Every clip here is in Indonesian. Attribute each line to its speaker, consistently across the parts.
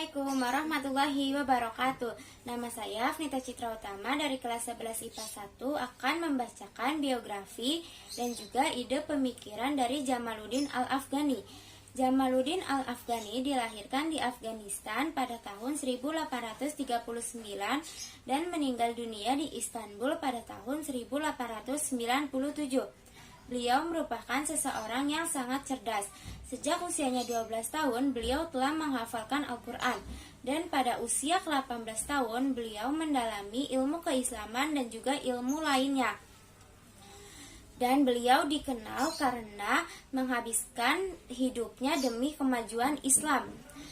Speaker 1: Assalamualaikum warahmatullahi wabarakatuh. Nama saya Afnita Citra Utama dari kelas 11 IPA 1 akan membacakan biografi dan juga ide pemikiran dari Jamaluddin Al-Afghani. Jamaluddin Al-Afghani dilahirkan di Afghanistan pada tahun 1839 dan meninggal dunia di Istanbul pada tahun 1897. Beliau merupakan seseorang yang sangat cerdas. Sejak usianya 12 tahun, beliau telah menghafalkan Al-Quran. Dan pada usia ke-18 tahun, beliau mendalami ilmu keislaman dan juga ilmu lainnya. Dan beliau dikenal karena menghabiskan hidupnya demi kemajuan Islam.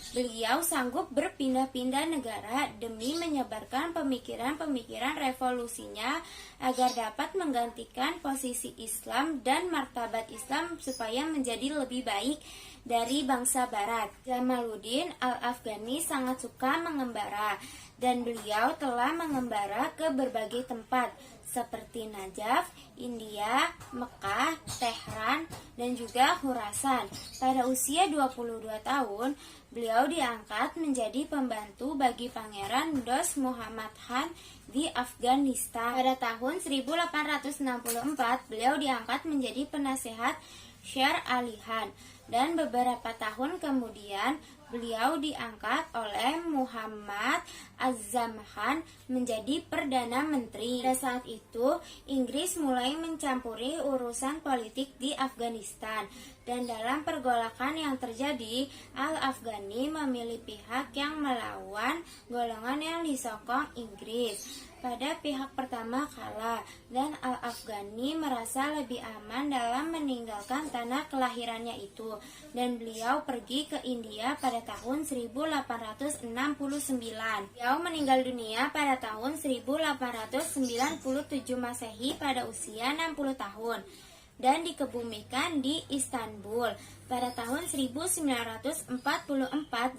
Speaker 1: Beliau sanggup berpindah-pindah negara demi menyebarkan pemikiran-pemikiran revolusinya agar dapat menggantikan posisi Islam dan martabat Islam supaya menjadi lebih baik dari bangsa Barat. Jamaluddin Al-Afghani sangat suka mengembara dan beliau telah mengembara ke berbagai tempat seperti Najaf, India, Mekah, Tehran, dan juga Khurasan. Pada usia 22 tahun, beliau diangkat menjadi pembantu bagi Pangeran Dost Muhammad Khan di Afghanistan. Pada tahun 1864, beliau diangkat menjadi penasehat Syer Ali Khan. Dan beberapa tahun kemudian, beliau diangkat oleh Muhammad Azzam Khan menjadi Perdana Menteri. Pada saat itu, Inggris mulai mencampuri urusan politik di Afghanistan. Dan dalam pergolakan yang terjadi, Al-Afghani memilih pihak yang melawan golongan yang disokong Inggris. Pada pihak pertama kalah, dan Al-Afghani merasa lebih aman dalam meninggalkan tanah kelahirannya itu, dan beliau pergi ke India pada tahun 1869. Beliau meninggal dunia pada tahun 1897 Masehi pada usia 60 tahun dan dikebumikan di Istanbul. Pada tahun 1944,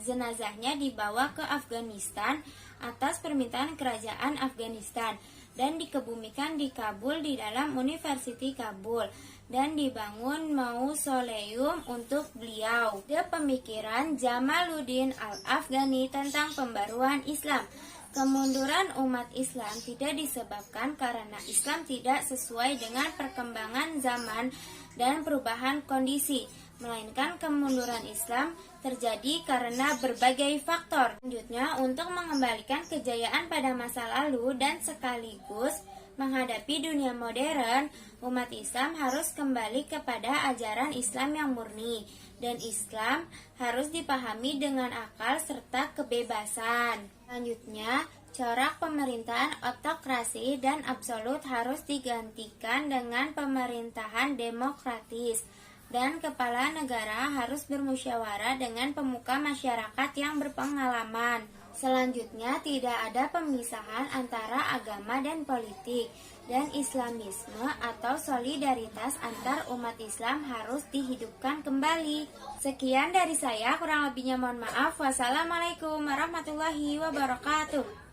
Speaker 1: jenazahnya dibawa ke Afghanistan atas permintaan kerajaan Afghanistan dan dikebumikan di Kabul di dalam University Kabul dan dibangun mausoleum untuk beliau. Pemikiran Jamaluddin Al-Afghani tentang pembaruan Islam. Kemunduran umat Islam tidak disebabkan karena Islam tidak sesuai dengan perkembangan zaman dan perubahan kondisi, melainkan kemunduran Islam terjadi karena berbagai faktor. Selanjutnya, untuk mengembalikan kejayaan pada masa lalu dan sekaligus menghadapi dunia modern, umat Islam harus kembali kepada ajaran Islam yang murni, dan Islam harus dipahami dengan akal serta kebebasan. Selanjutnya, corak pemerintahan otokrasi dan absolut harus digantikan dengan pemerintahan demokratis, dan kepala negara harus bermusyawarah dengan pemuka masyarakat yang berpengalaman. Selanjutnya, tidak ada pemisahan antara agama dan politik, dan Islamisme atau solidaritas antar umat Islam harus dihidupkan kembali. Sekian dari saya, kurang lebihnya mohon maaf. Wassalamualaikum warahmatullahi wabarakatuh.